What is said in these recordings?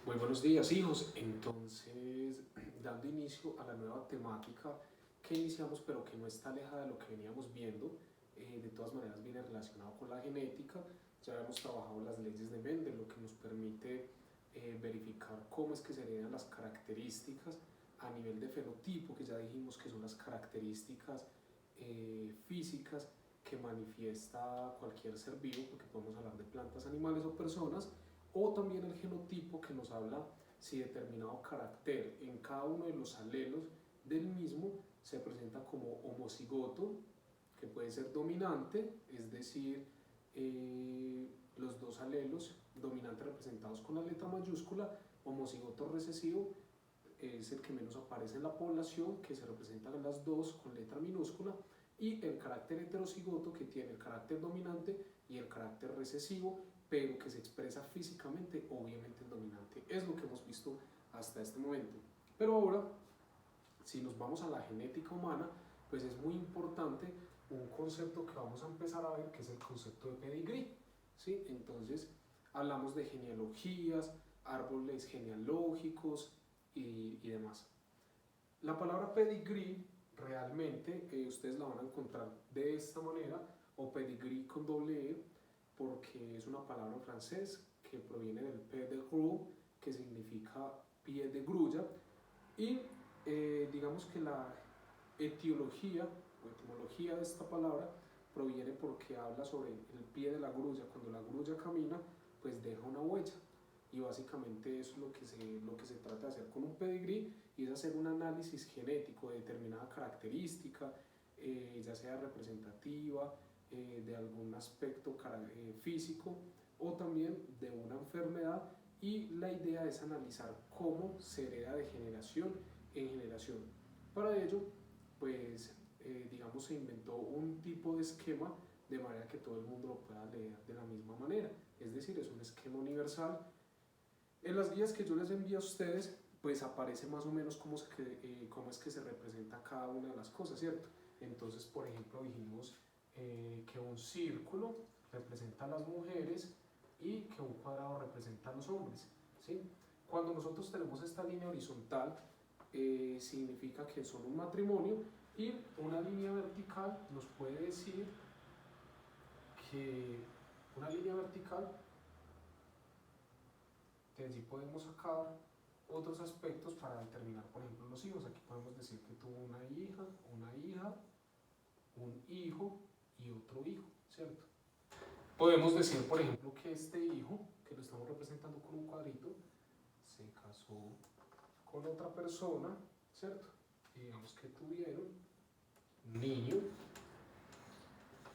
Muy buenos días, hijos. Entonces, dando inicio a la nueva temática que iniciamos, pero que no está alejada de lo que veníamos viendo, de todas maneras viene relacionado con la genética. Ya hemos trabajado las leyes de Mendel, lo que nos permite verificar cómo es que se heredan las características a nivel de fenotipo, que ya dijimos que son las características físicas que manifiesta cualquier ser vivo, porque podemos hablar de plantas, animales o personas, o también el genotipo, que nos habla si determinado carácter en cada uno de los alelos del mismo se presenta como homocigoto, que puede ser dominante, es decir, los dos alelos dominantes representados con la letra mayúscula, homocigoto recesivo es el que menos aparece en la población, que se representan las dos con letra minúscula, y el carácter heterocigoto, que tiene el carácter dominante y el carácter recesivo, pero que se expresa físicamente, obviamente el dominante. Es lo que hemos visto hasta este momento. Pero ahora, si nos vamos a la genética humana, pues es muy importante un concepto que vamos a empezar a ver, que es el concepto de pedigrí. ¿Sí? Entonces, hablamos de genealogías, árboles genealógicos y demás. La palabra pedigrí realmente ustedes la van a encontrar de esta manera, o pedigrí con doble E, porque es una palabra en francés que proviene del P de grue, que significa pie de grulla, y digamos que la etiología o etimología de esta palabra proviene porque habla sobre el pie de la grulla. Cuando la grulla camina, pues deja una huella. Y básicamente eso es lo que se trata de hacer con un pedigrí, y es hacer un análisis genético de determinada característica, ya sea representativa, de algún aspecto físico, o también de una enfermedad, y la idea es analizar cómo se hereda de generación en generación. Para ello, pues digamos, se inventó un tipo de esquema de manera que todo el mundo lo pueda leer de la misma manera, es decir, es un esquema universal. En las guías que yo les envío a ustedes, pues aparece más o menos cómo es que se representa cada una de las cosas, ¿cierto? Entonces, por ejemplo, dijimos que un círculo representa a las mujeres y que un cuadrado representa a los hombres, ¿sí? Cuando nosotros tenemos esta línea horizontal, significa que son un matrimonio, y una línea vertical nos puede decir que una línea vertical, de allí podemos sacar otros aspectos para determinar, por ejemplo, los hijos. Aquí podemos decir que tuvo una hija, un hijo y otro hijo, ¿cierto? Podemos decir, por ejemplo, que este hijo, que lo estamos representando con un cuadrito, se casó con otra persona, ¿cierto? Y digamos que tuvieron un niño,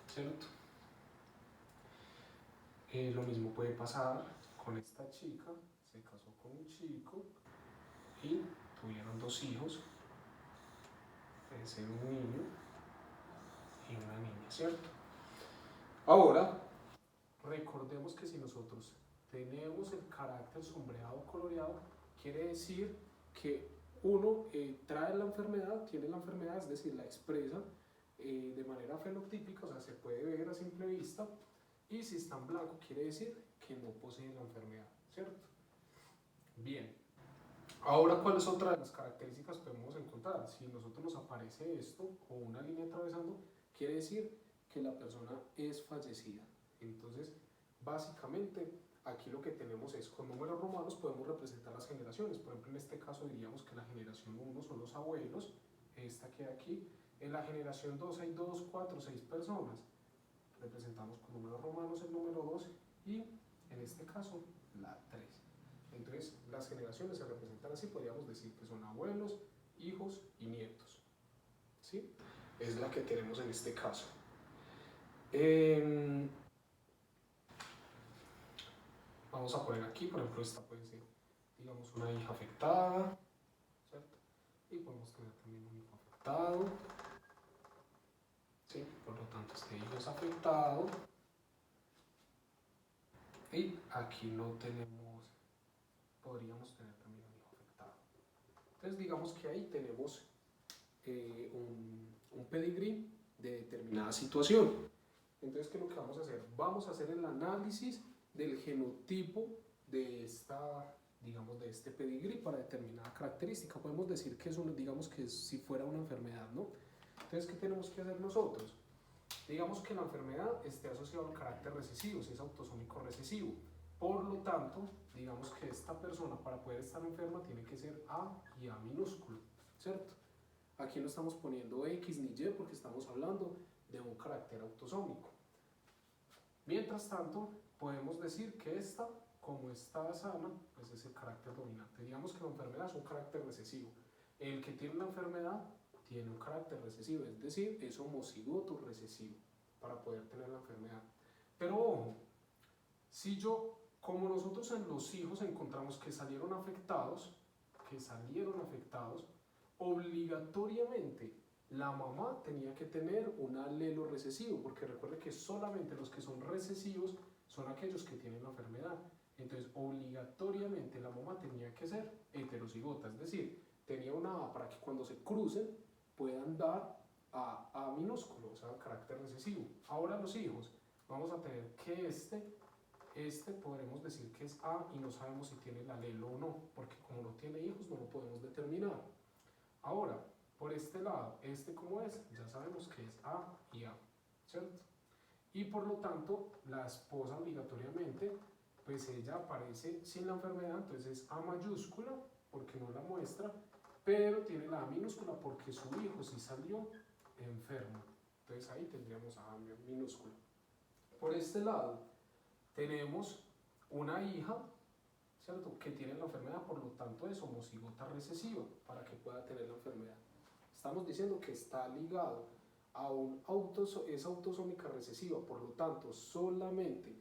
¿cierto? Lo mismo puede pasar con esta chica, se casó con un chico y tuvieron dos hijos, puede ser un niño y una niña, ¿cierto? Ahora, recordemos que si nosotros tenemos el carácter sombreado o coloreado, quiere decir que uno trae la enfermedad, tiene la enfermedad, es decir, la expresa de manera fenotípica, o sea, se puede ver a simple vista, y si está en blanco quiere decir que no posee la enfermedad, ¿cierto? Bien, ahora, ¿cuáles otras de las características podemos encontrar? Si nosotros nos aparece esto o una línea atravesando, quiere decir que la persona es fallecida. Entonces, básicamente, aquí lo que tenemos es, con números romanos podemos representar las generaciones. Por ejemplo, en este caso diríamos que la generación 1 son los abuelos, esta queda aquí. En la generación 2 hay 2, 4, 6 personas. Representamos con números romanos el número 2 y, en este caso, la 3. Entonces, las generaciones se representan así, podríamos decir que son abuelos, hijos y nietos, ¿sí? Es la que tenemos en este caso. Vamos a poner aquí, por ejemplo, esta puede ser, digamos, una hija afectada, ¿cierto? Y podemos tener también un hijo afectado, ¿sí? Por lo tanto, este hijo es afectado. Y aquí no tenemos, podríamos tener también un hijo afectado. Entonces, digamos que ahí tenemos un pedigrí de determinada situación. Entonces, ¿qué es lo que vamos a hacer? Vamos a hacer el análisis del genotipo de esta digamos, de este pedigrí para determinada característica. Podemos decir que es digamos que si fuera una enfermedad, ¿no? Entonces, ¿qué tenemos que hacer nosotros? Digamos que la enfermedad esté asociada al carácter recesivo, si es autosómico recesivo. Por lo tanto, digamos que esta persona para poder estar enferma tiene que ser A y A minúsculo, ¿cierto? Aquí no estamos poniendo X ni Y porque estamos hablando de un carácter autosómico. Mientras tanto, podemos decir que esta, como está sana, pues es el carácter dominante. Digamos que la enfermedad es un carácter recesivo. El que tiene la enfermedad tiene un carácter recesivo, es decir, es homocigoto recesivo para poder tener la enfermedad. Pero ojo, si yo, como nosotros en los hijos encontramos que salieron afectados, obligatoriamente la mamá tenía que tener un alelo recesivo, porque recuerde que solamente los que son recesivos son aquellos que tienen la enfermedad. Entonces, obligatoriamente la mamá tenía que ser heterocigota, es decir, tenía una A para que cuando se crucen puedan dar A minúsculo, o sea, carácter recesivo. Ahora los hijos, vamos a tener que este podremos decir que es A y no sabemos si tiene el alelo o no, porque como no tiene hijos no lo podemos determinar. Ahora, por este lado, ¿cómo es? Ya sabemos que es A y A, ¿cierto? Y por lo tanto, la esposa obligatoriamente, pues ella aparece sin la enfermedad, entonces es A mayúscula, porque no la muestra, pero tiene la A minúscula porque su hijo sí salió enfermo. Entonces ahí tendríamos A minúscula. Por este lado, tenemos una hija, ¿cierto?, que tiene la enfermedad, por lo tanto es homocigota recesiva para que pueda tener la enfermedad. Estamos diciendo que está ligado a es autosómica recesiva, por lo tanto solamente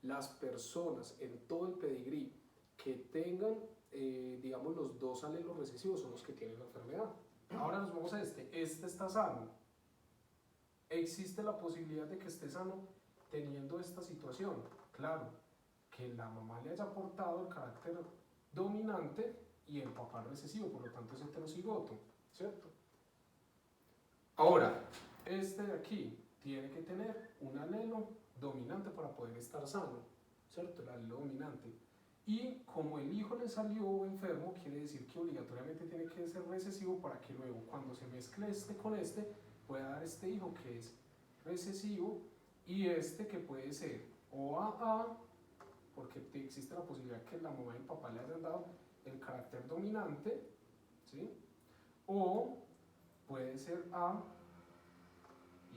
las personas en todo el pedigrí que tengan, digamos, los dos alelos recesivos son los que tienen la enfermedad. Ahora nos vamos a este está sano. ¿Existe la posibilidad de que esté sano teniendo esta situación? Claro, que la mamá le haya aportado el carácter dominante y el papá recesivo, por lo tanto es heterocigoto, ¿cierto? Ahora, este de aquí tiene que tener un alelo dominante para poder estar sano, ¿cierto? El alelo dominante. Y como el hijo le salió enfermo, quiere decir que obligatoriamente tiene que ser recesivo para que luego cuando se mezcle este con este, pueda dar este hijo que es recesivo y este que puede ser o AA, porque existe la posibilidad que la mamá y el papá le hayan dado el carácter dominante, ¿sí? O puede ser A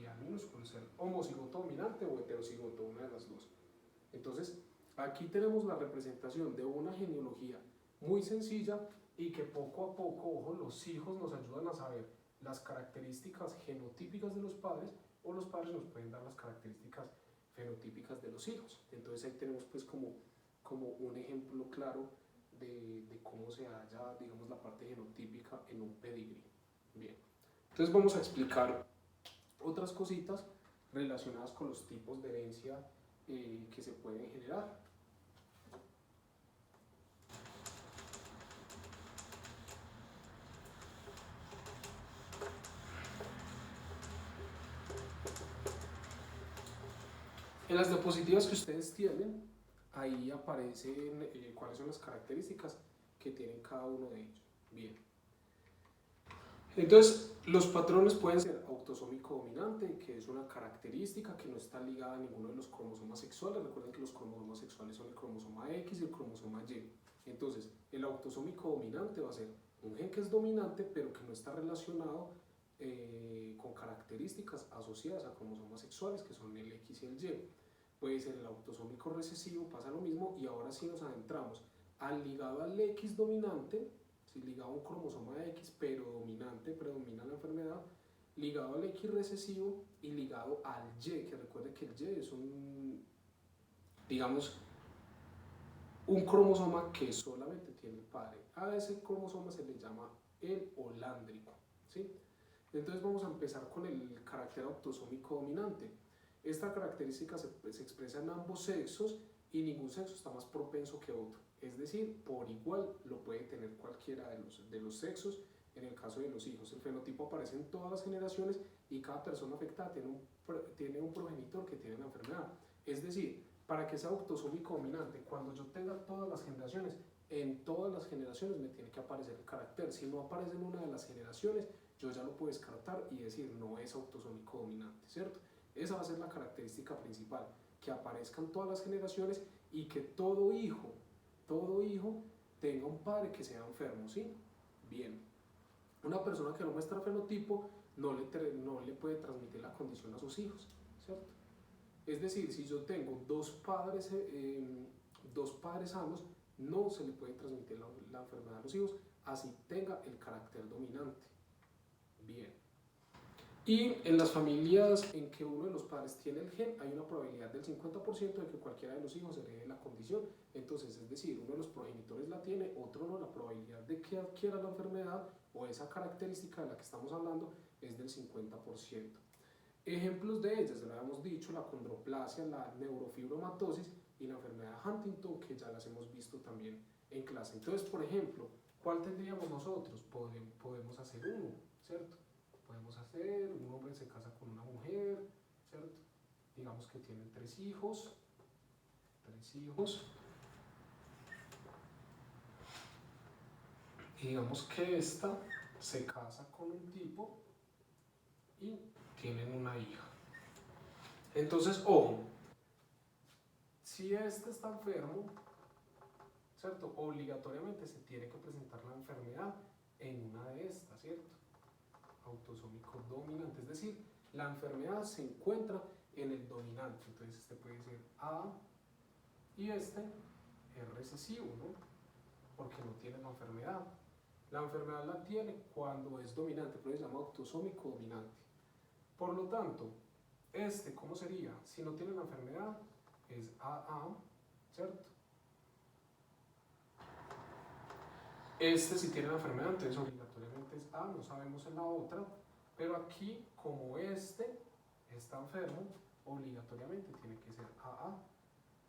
y A minúsculo, ser homocigoto dominante o heterocigoto, una de las dos. Entonces, aquí tenemos la representación de una genealogía muy sencilla y que poco a poco, ojo, los hijos nos ayudan a saber las características genotípicas de los padres o los padres nos pueden dar las características fenotípicas de los hijos. Entonces ahí tenemos pues como un ejemplo claro de cómo se halla, digamos, la parte genotípica en un pedigrí. Bien, entonces vamos a explicar otras cositas relacionadas con los tipos de herencia que se pueden generar. En las diapositivas que ustedes tienen, ahí aparecen cuáles son las características que tienen cada uno de ellos. Bien. Entonces, los patrones pueden ser autosómico dominante, que es una característica que no está ligada a ninguno de los cromosomas sexuales. Recuerden que los cromosomas sexuales son el cromosoma X y el cromosoma Y. Entonces, el autosómico dominante va a ser un gen que es dominante, pero que no está relacionado con características asociadas a cromosomas sexuales, que son el X y el Y. Puede ser el autosómico recesivo, pasa lo mismo, y ahora sí nos adentramos al ligado al X dominante, ¿sí? Ligado a un cromosoma X, pero dominante, predomina la enfermedad, ligado al X recesivo y ligado al Y, que recuerde que el Y es digamos, un cromosoma que solamente tiene el padre. A ese cromosoma se le llama el holándrico, ¿sí? Entonces vamos a empezar con el carácter autosómico dominante. Esta característica se expresa en ambos sexos y ningún sexo está más propenso que otro. Es decir, por igual lo puede tener cualquiera de los sexos en el caso de los hijos. El fenotipo aparece en todas las generaciones y cada persona afectada tiene un progenitor que tiene la enfermedad. Es decir, para que sea autosómico dominante, cuando yo tenga todas las generaciones, en todas las generaciones me tiene que aparecer el carácter. Si no aparece en una de las generaciones, yo ya lo puedo descartar y decir no es autosómico dominante, ¿cierto? Esa va a ser la característica principal, que aparezcan todas las generaciones y que todo hijo tenga un padre que sea enfermo, ¿sí? Bien, una persona que no muestra fenotipo no le puede transmitir la condición a sus hijos, ¿cierto? Es decir, si yo tengo dos padres sanos, no se le puede transmitir la enfermedad a los hijos, así tenga el carácter dominante. Bien. Y en las familias en que uno de los padres tiene el gen, hay una probabilidad del 50% de que cualquiera de los hijos herede la condición. Entonces, es decir, uno de los progenitores la tiene, otro no, la probabilidad de que adquiera la enfermedad o esa característica de la que estamos hablando es del 50%. Ejemplos de ellas, ya lo habíamos dicho, la condroplasia, la neurofibromatosis y la enfermedad de Huntington, que ya las hemos visto también en clase. Entonces, por ejemplo, ¿cuál tendríamos nosotros? Podemos hacer uno, ¿cierto? Podemos hacer, un hombre se casa con una mujer, ¿cierto? Digamos que tienen tres hijos. Y digamos que esta se casa con un tipo y tienen una hija. Entonces, ojo, si este está enfermo, ¿cierto? Obligatoriamente se tiene que presentar la enfermedad en una de estas, ¿cierto? Autosómico dominante, es decir, la enfermedad se encuentra en el dominante, entonces este puede ser A y este es recesivo, ¿no? Porque no tiene la enfermedad. La enfermedad la tiene cuando es dominante, por eso se llama autosómico dominante. Por lo tanto, este, ¿cómo sería? Si no tiene la enfermedad, es AA, ¿cierto? Este si tiene la enfermedad, entonces obligatoriamente es A, no sabemos en la otra, pero aquí, como este está enfermo, obligatoriamente tiene que ser AA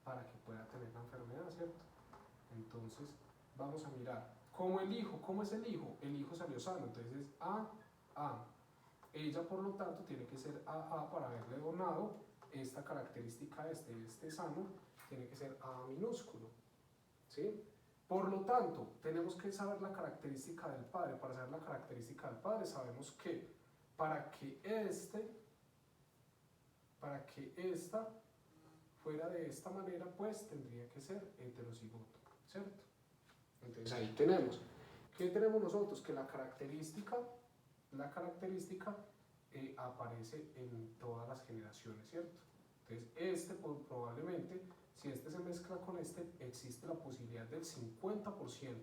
para que pueda tener la enfermedad, ¿cierto? Entonces, vamos a mirar. ¿Cómo el hijo? ¿Cómo es el hijo? El hijo salió sano, entonces es AA. Ella, por lo tanto, tiene que ser AA para haberle donado esta característica, este sano, tiene que ser A minúsculo, ¿sí? Por lo tanto, tenemos que saber la característica del padre. Para saber la característica del padre, sabemos que para que esta fuera de esta manera, pues tendría que ser heterocigoto, ¿cierto? Entonces ahí tenemos. ¿Qué tenemos nosotros? Que la característica aparece en todas las generaciones, ¿cierto? Entonces probablemente, si este se mezcla con este, existe la posibilidad del 50%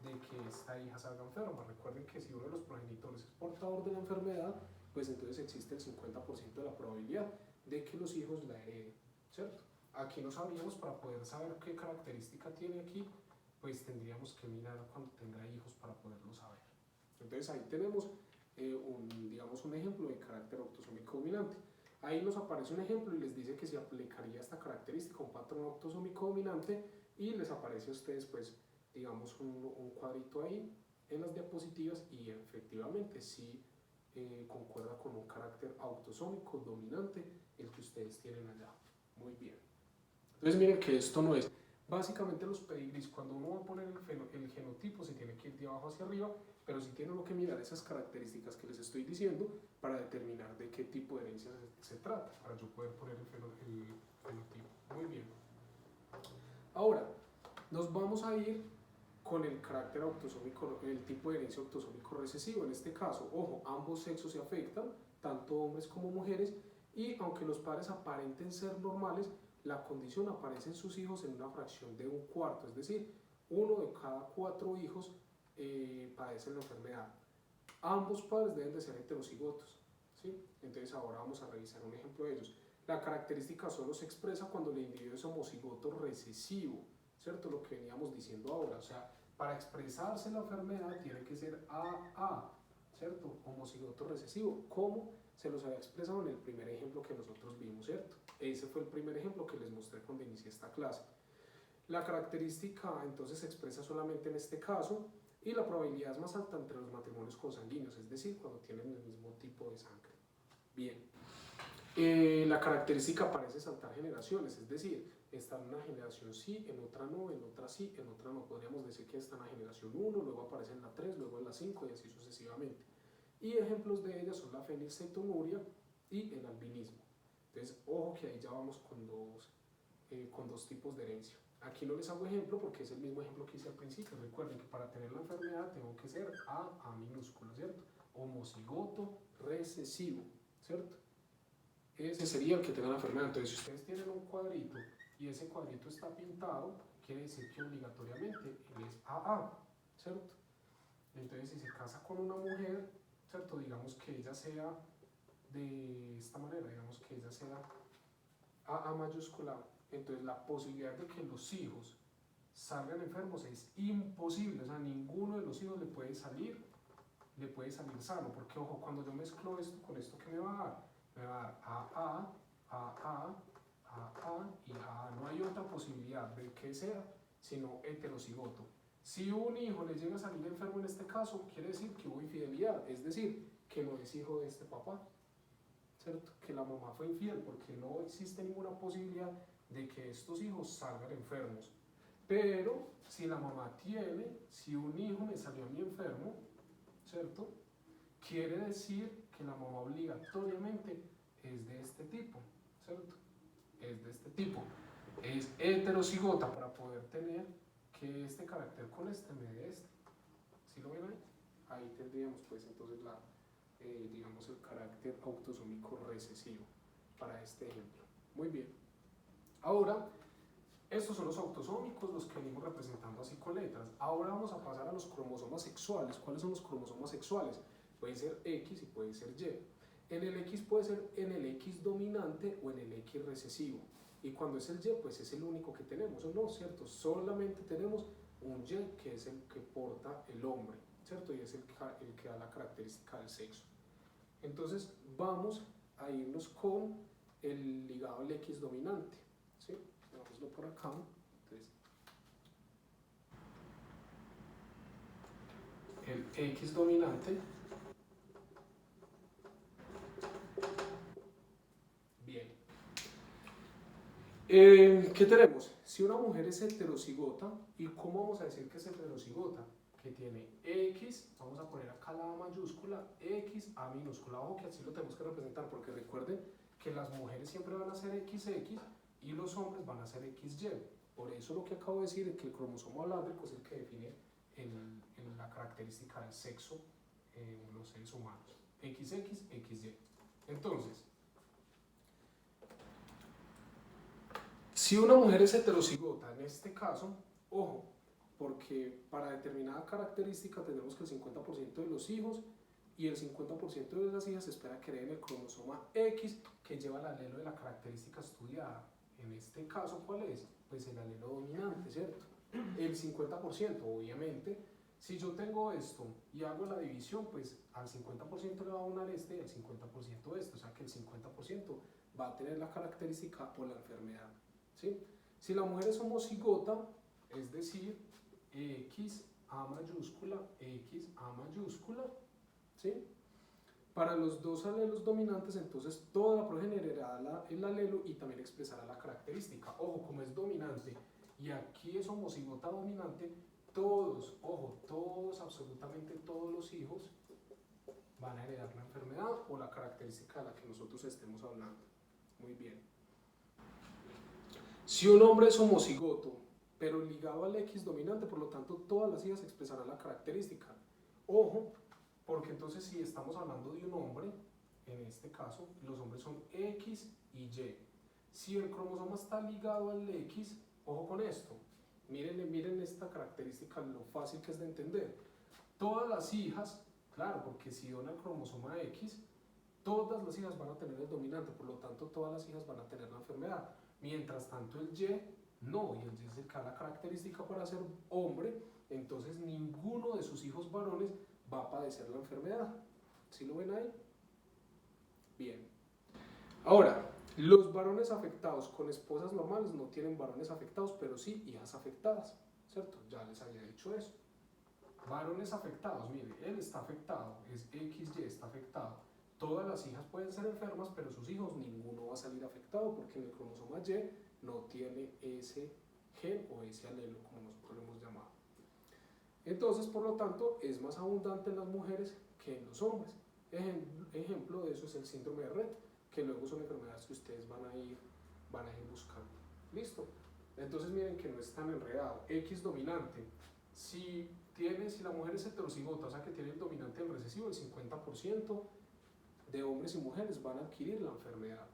de que esta hija salga enferma. Recuerden que si uno de los progenitores es portador de la enfermedad, pues entonces existe el 50% de la probabilidad de que los hijos la hereden, ¿cierto? Aquí no sabríamos, para poder saber qué característica tiene aquí, pues tendríamos que mirar cuando tenga hijos para poderlo saber. Entonces ahí tenemos un ejemplo de carácter autosómico dominante. Ahí nos aparece un ejemplo y les dice que se aplicaría esta característica, un patrón autosómico dominante, y les aparece a ustedes, pues, digamos, un cuadrito ahí en las diapositivas y efectivamente sí concuerda con un carácter autosómico dominante el que ustedes tienen allá. Muy bien. Entonces miren que esto no es. Básicamente los pedigrees, cuando uno va a poner el genotipo, se tiene que ir de abajo hacia arriba, pero sí tiene uno que mirar esas características que les estoy diciendo para determinar de qué tipo de herencia se trata, para yo poder poner el fenotipo. Muy bien. Ahora, nos vamos a ir con el carácter autosómico, el tipo de herencia autosómico recesivo. En este caso, ojo, ambos sexos se afectan, tanto hombres como mujeres, y aunque los padres aparenten ser normales, la condición aparece en sus hijos en una fracción de un cuarto, es decir, uno de cada 4 hijos padecen la enfermedad. Ambos padres deben de ser heterocigotos, ¿sí? Entonces ahora vamos a revisar un ejemplo de ellos. La característica solo se expresa cuando el individuo es homocigoto recesivo, ¿cierto? Lo que veníamos diciendo ahora, o sea, para expresarse la enfermedad tiene que ser AA, ¿cierto? Homocigoto recesivo, como se los había expresado en el primer ejemplo que nosotros vimos, ¿cierto? Ese fue el primer ejemplo que les mostré cuando inicié esta clase. La característica entonces se expresa solamente en este caso y la probabilidad es más alta entre los matrimonios consanguíneos, es decir, cuando tienen el mismo tipo de sangre. Bien. La característica parece saltar generaciones, es decir, está en una generación sí, en otra no, en otra sí, en otra no. Podríamos decir que está en la generación 1, luego aparece en la 3, luego en la 5 y así sucesivamente. Y ejemplos de ellas son la fenilcetonuria y el albinismo. Entonces, ojo que ahí ya vamos con dos tipos de herencia. Aquí no les hago ejemplo porque es el mismo ejemplo que hice al principio. Recuerden que para tener la enfermedad tengo que ser A minúsculo, ¿cierto? Homocigoto recesivo, ¿cierto? Ese sería el que tenga la enfermedad. Entonces, si ustedes tienen un cuadrito y ese cuadrito está pintado, quiere decir que obligatoriamente él es AA, ¿cierto? Entonces, si se casa con una mujer, ¿cierto? Digamos que ella sea de esta manera, digamos que ella sea AA mayúscula, entonces la posibilidad de que los hijos salgan enfermos es imposible, o sea, ninguno de los hijos le puede salir sano, porque ojo, cuando yo mezclo esto con esto, ¿qué me va a dar? Me va a dar AA y AA. No hay otra posibilidad de que sea sino heterocigoto. Si un hijo le llega a salir enfermo en este caso, quiere decir que hubo infidelidad, es decir, que no es hijo de este papá, ¿cierto? Que la mamá fue infiel, porque no existe ninguna posibilidad de que estos hijos salgan enfermos. Pero si la mamá tiene, si un hijo me salió a mí enfermo, ¿cierto? Quiere decir que la mamá obligatoriamente es de este tipo, ¿cierto? Es de este tipo. Es heterocigota para poder tener que este carácter con este me dé este. ¿Sí lo ven ahí? Ahí tendríamos pues entonces digamos el carácter autosómico recesivo para este ejemplo. Muy bien. Ahora, estos son los autosómicos, los que venimos representando así con letras. Ahora vamos a pasar a los cromosomas sexuales. ¿Cuáles son los cromosomas sexuales? Pueden ser X y pueden ser Y. En el X puede ser en el X dominante o en el X recesivo. Y cuando es el Y, pues es el único que tenemos, ¿o no? ¿Cierto? Solamente tenemos un Y que es el que porta el hombre, ¿cierto? Y es el que da la característica del sexo. Entonces vamos a irnos con el ligado al X dominante, ¿sí? Veámoslo por acá. Entonces, el X dominante. Bien. ¿Qué tenemos? Si una mujer es heterocigota, ¿y cómo vamos a decir que es heterocigota? Que tiene X, vamos a poner acá la A mayúscula, X, A minúscula. Ojo que así lo tenemos que representar, porque recuerden que las mujeres siempre van a ser XX y los hombres van a ser XY. Por eso lo que acabo de decir es que el cromosoma alándrico es el que define la característica del sexo en los seres humanos. XX, XY. Entonces, si una mujer es heterocigota, en este caso, ojo, porque para determinada característica tenemos que el 50% de los hijos y el 50% de las hijas se espera que hereden el cromosoma X que lleva el alelo de la característica estudiada. En este caso, ¿cuál es? Pues el alelo dominante, ¿cierto? El 50%, obviamente. Si yo tengo esto y hago la división, pues al 50% le va a donar este y al 50% este, o sea que el 50% va a tener la característica o la enfermedad. ¿Sí? Si la mujer es homocigota, es decir, X, A mayúscula, X, A mayúscula, ¿sí? Para los dos alelos dominantes, entonces toda la progenie heredará el alelo y también expresará la característica. Ojo, como es dominante y aquí es homocigota dominante, todos, ojo, todos, absolutamente todos los hijos van a heredar la enfermedad o la característica de la que nosotros estemos hablando. Muy bien. Si un hombre es homocigoto, pero ligado al X dominante, por lo tanto todas las hijas expresarán la característica. Ojo, porque entonces si estamos hablando de un hombre, en este caso, los hombres son X y Y. Si el cromosoma está ligado al X, ojo con esto, miren esta característica, lo fácil que es de entender. Todas las hijas, claro, porque si dona el cromosoma X, todas las hijas van a tener el dominante, por lo tanto todas las hijas van a tener la enfermedad. Mientras tanto el Y no, y el Y es el que da la característica para ser hombre, entonces ninguno de sus hijos varones va a padecer la enfermedad. ¿Sí lo ven ahí? Bien. Ahora, los varones afectados con esposas normales no tienen varones afectados, pero sí hijas afectadas, ¿cierto? Ya les había dicho eso. Varones afectados, mire, él está afectado, es XY, está afectado. todas las hijas pueden ser enfermas, pero sus hijos ninguno va a salir afectado porque en el cromosoma Y no tiene ese gen o ese alelo, como nosotros lo hemos llamado. Entonces, por lo tanto, es más abundante en las mujeres que en los hombres. Ejemplo de eso es el síndrome de Rett, que luego son enfermedades que ustedes van a ir buscando. ¿Listo? Entonces miren que no es tan enredado. X dominante. Si la mujer es heterocigota, o sea que tiene el dominante del recesivo, el 50% de hombres y mujeres van a adquirir la enfermedad.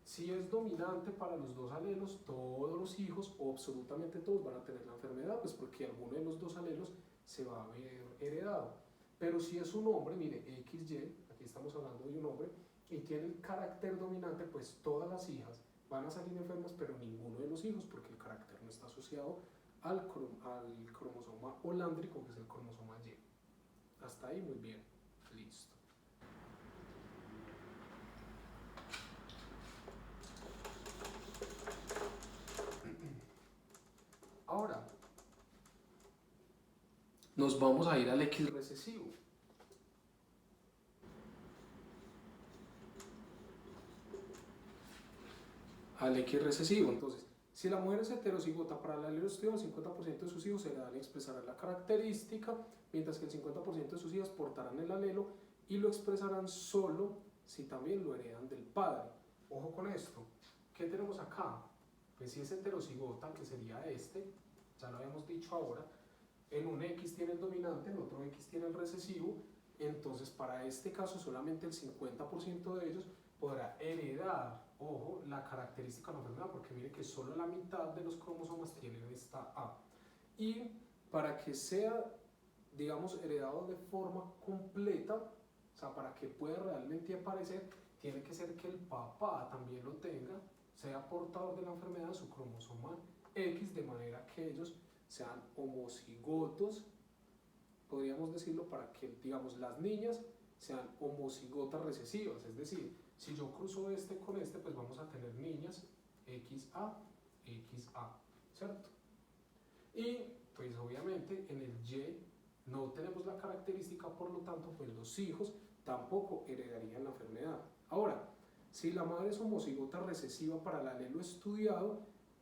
Si es dominante para los dos alelos, todos los hijos o absolutamente todos van a tener la enfermedad, pues porque alguno de los dos alelos se va a ver heredado. Pero si es un hombre, mire, XY, aquí estamos hablando de un hombre, y tiene el carácter dominante, pues todas las hijas van a salir enfermas, pero ninguno de los hijos, porque el carácter no está asociado al cromosoma holándrico, que es el cromosoma Y. Hasta ahí muy bien, listo. Ahora, nos vamos a ir al X recesivo. Al X recesivo, entonces, si la mujer es heterocigota para el alelo estudiado, el 50% de sus hijos heredarán y expresarán la característica, mientras que el 50% de sus hijas portarán el alelo y lo expresarán solo si también lo heredan del padre. Ojo con esto. ¿Qué tenemos acá? Pues si es heterocigota, que sería este, ya lo habíamos dicho ahora, en un X tiene el dominante, en otro X tiene el recesivo, entonces para este caso solamente el 50% de ellos podrá heredar, ojo, la característica de la enfermedad, porque mire que solo la mitad de los cromosomas tienen esta A. Y para que sea, digamos, heredado de forma completa, o sea, para que pueda realmente aparecer, tiene que ser que el papá también lo tenga, sea portador de la enfermedad de su cromosoma X, de manera que ellos sean homocigotos, podríamos decirlo, para que, digamos, las niñas sean homocigotas recesivas, es decir, si yo cruzo este con este, pues vamos a tener niñas XA, XA, ¿cierto? Y pues obviamente en el Y no tenemos la característica, por lo tanto, pues los hijos tampoco heredarían la enfermedad. Ahora, si la madre es homocigota recesiva para el alelo estudiado,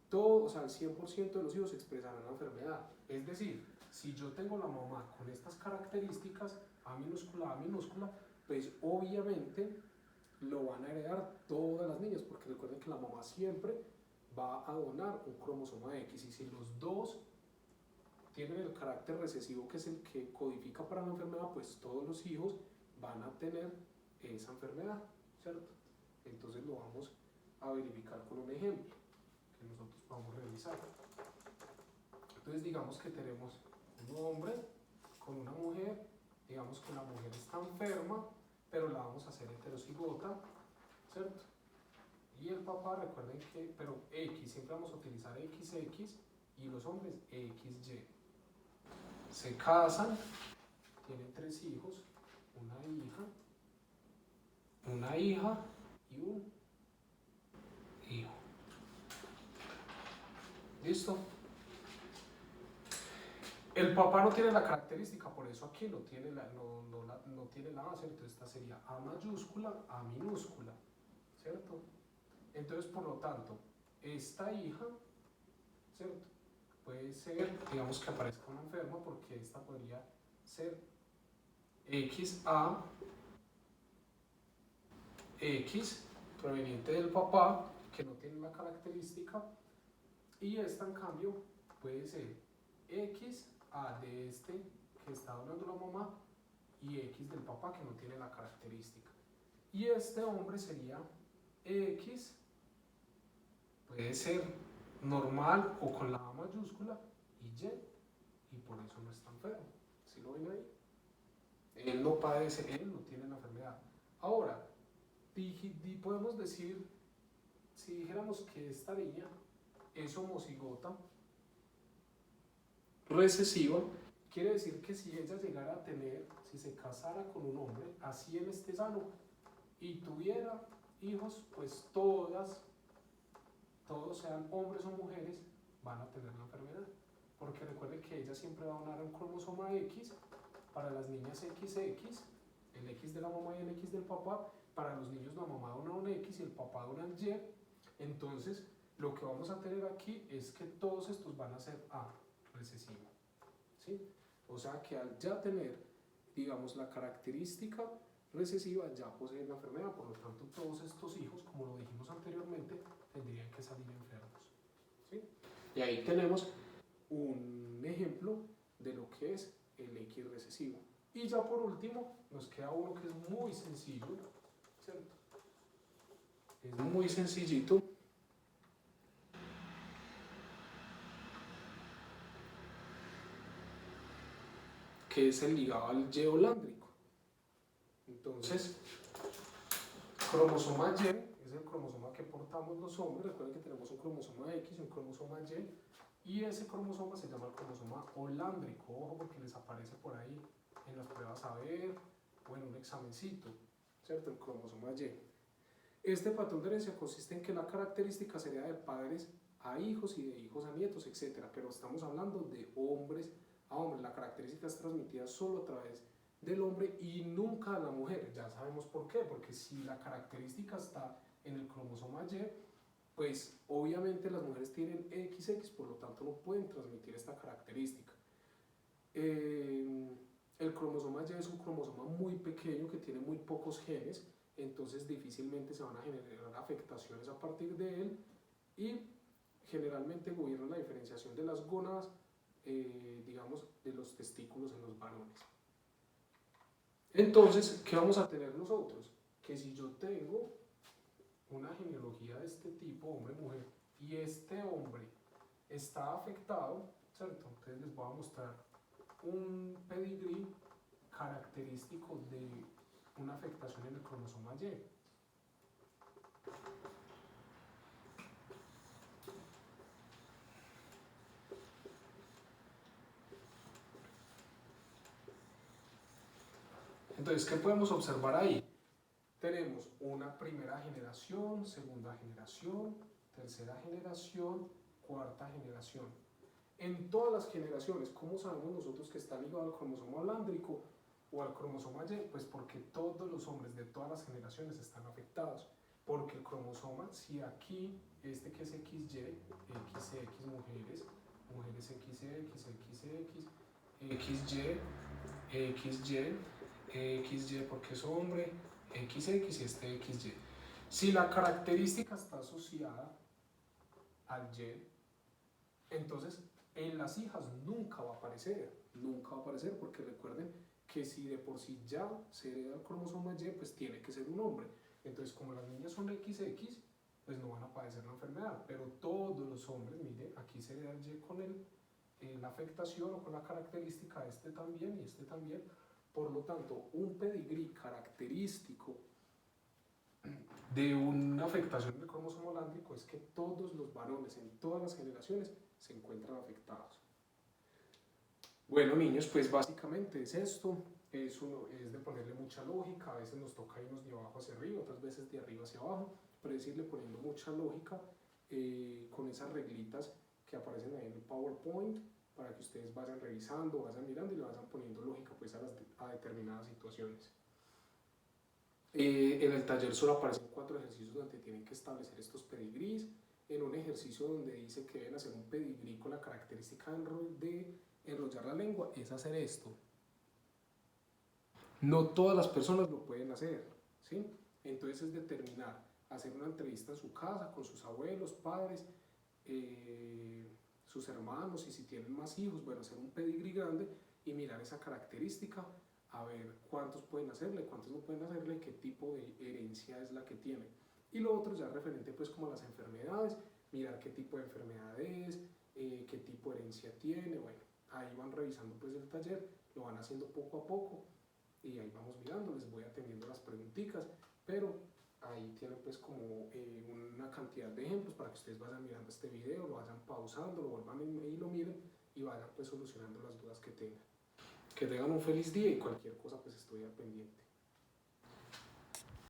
todo, o sea, el 100% de los hijos expresarán la enfermedad. Es decir, si yo tengo la mamá con estas características, A minúscula, pues obviamente lo van a heredar todas las niñas, porque recuerden que la mamá siempre va a donar un cromosoma X, y si los dos tienen el carácter recesivo, que es el que codifica para la enfermedad, pues todos los hijos van a tener esa enfermedad, ¿cierto? Entonces lo vamos a verificar con un ejemplo que nosotros podamos realizar. Entonces digamos que tenemos un hombre con una mujer, digamos que la mujer está enferma, pero la vamos a hacer heterocigota, ¿cierto? Y el papá, recuerden que, pero X, siempre vamos a utilizar XX, y los hombres XY. Se casan, tienen 3 hijos, una hija y un hijo. ¿Listo? El papá no tiene la característica, por eso aquí no tiene la A, ¿cierto? Esta sería A mayúscula, A minúscula, ¿cierto? Entonces, por lo tanto, esta hija, ¿cierto? Puede ser, digamos que aparezca una enferma, porque esta podría ser XA, X, proveniente del papá, que no tiene la característica, y esta, en cambio, puede ser XA de este que está donando la mamá, y X del papá, que no tiene la característica. Y este hombre sería X, puede ser normal o con la A mayúscula, y por eso no está enfermo. ¿Sí lo ven ahí? Él no padece, él no tiene la enfermedad. Ahora, podemos decir, si dijéramos que esta niña es homocigota recesiva, quiere decir que si ella llegara a tener, si se casara con un hombre, así él esté sano y tuviera hijos, pues todos sean hombres o mujeres, van a tener la enfermedad. Porque recuerden que ella siempre va a donar un cromosoma X para las niñas XX, el X de la mamá y el X del papá, para los niños la mamá dona un X y el papá dona el Y, entonces lo que vamos a tener aquí es que todos estos van a ser A recesivo, ¿sí? O sea que al ya tener, digamos, la característica recesiva, ya poseen la enfermedad, por lo tanto todos estos hijos, como lo dijimos anteriormente, tendrían que salir enfermos, ¿sí? Y ahí tenemos un ejemplo de lo que es el X recesivo. Y ya por último, nos queda uno que es muy sencillo, ¿cierto? Es muy sencillito. Que es el ligado al Y holándrico. Entonces, cromosoma Y es el cromosoma que portamos los hombres. Recuerden que tenemos un cromosoma X y un cromosoma Y ese cromosoma se llama el cromosoma holándrico. Ojo, porque les aparece por ahí en las pruebas a ver o en un examencito, ¿cierto? El cromosoma Y. Este patrón de herencia consiste en que la característica sería de padres a hijos y de hijos a nietos, etc. Pero estamos hablando de hombres a hombres. La característica es transmitida solo a través del hombre y nunca a la mujer. Ya sabemos por qué, porque si la característica está en el cromosoma Y, pues obviamente las mujeres tienen XX, por lo tanto no pueden transmitir esta característica. El cromosoma Y es un cromosoma muy pequeño que tiene muy pocos genes, entonces difícilmente se van a generar afectaciones a partir de él y generalmente gobierna la diferenciación de las gónadas, digamos, de los testículos en los varones. Entonces, ¿qué vamos a tener nosotros? Que si yo tengo una genealogía de este tipo, hombre-mujer, y este hombre está afectado, ¿cierto? Entonces les voy a mostrar un pedigrí característico de una afectación en el cromosoma Y. Entonces, ¿qué podemos observar ahí? Tenemos una primera generación, segunda generación, tercera generación, cuarta generación. En todas las generaciones, ¿cómo sabemos nosotros que está ligado al cromosoma holándrico o al cromosoma Y? Pues porque todos los hombres de todas las generaciones están afectados. Porque el cromosoma, si aquí, este que es XY, XX mujeres, mujeres XX, XX, XY, XY porque es hombre, XX y este XY. Si la característica está asociada al Y, entonces en las hijas nunca va a aparecer porque recuerden que si de por sí ya se hereda el cromosoma Y, pues tiene que ser un hombre. Entonces, como las niñas son XX, pues no van a padecer la enfermedad, pero todos los hombres, mire, aquí se hereda el Y con la afectación o con la característica, este también y este también. Por lo tanto, un pedigrí característico de una afectación del cromosoma holándrico es que todos los varones en todas las generaciones se encuentran afectados. Bueno, niños, pues básicamente es esto. Es de ponerle mucha lógica. A veces nos toca irnos de abajo hacia arriba, otras veces de arriba hacia abajo, pero es irle poniendo mucha lógica con esas reglitas que aparecen ahí en el PowerPoint para que ustedes vayan revisando, vayan mirando y le vayan poniendo lógica pues a determinadas situaciones. En el taller solo aparecen 4 ejercicios donde tienen que establecer estos pedigrís. En un ejercicio donde dice que deben hacer un pedigrí con la característica de enrollar la lengua, es hacer esto. No todas las personas lo pueden hacer, ¿sí? Entonces es determinar, hacer una entrevista en su casa con sus abuelos, padres, sus hermanos y si tienen más hijos, bueno, hacer un pedigrí grande y mirar esa característica, a ver cuántos pueden hacerle, cuántos no pueden hacerle, qué tipo de herencia es la que tiene. Y lo otro ya referente pues como a las enfermedades, mirar qué tipo de enfermedad es, qué tipo de herencia tiene, bueno, ahí van revisando pues el taller, lo van haciendo poco a poco y ahí vamos mirando, les voy atendiendo las preguntitas, pero ahí tienen pues como una cantidad de ejemplos para que ustedes vayan mirando este video, lo vayan pausando, lo vuelvan y lo miren y vayan pues solucionando las dudas que tengan. Que tengan un feliz día y cualquier cosa pues estoy al pendiente.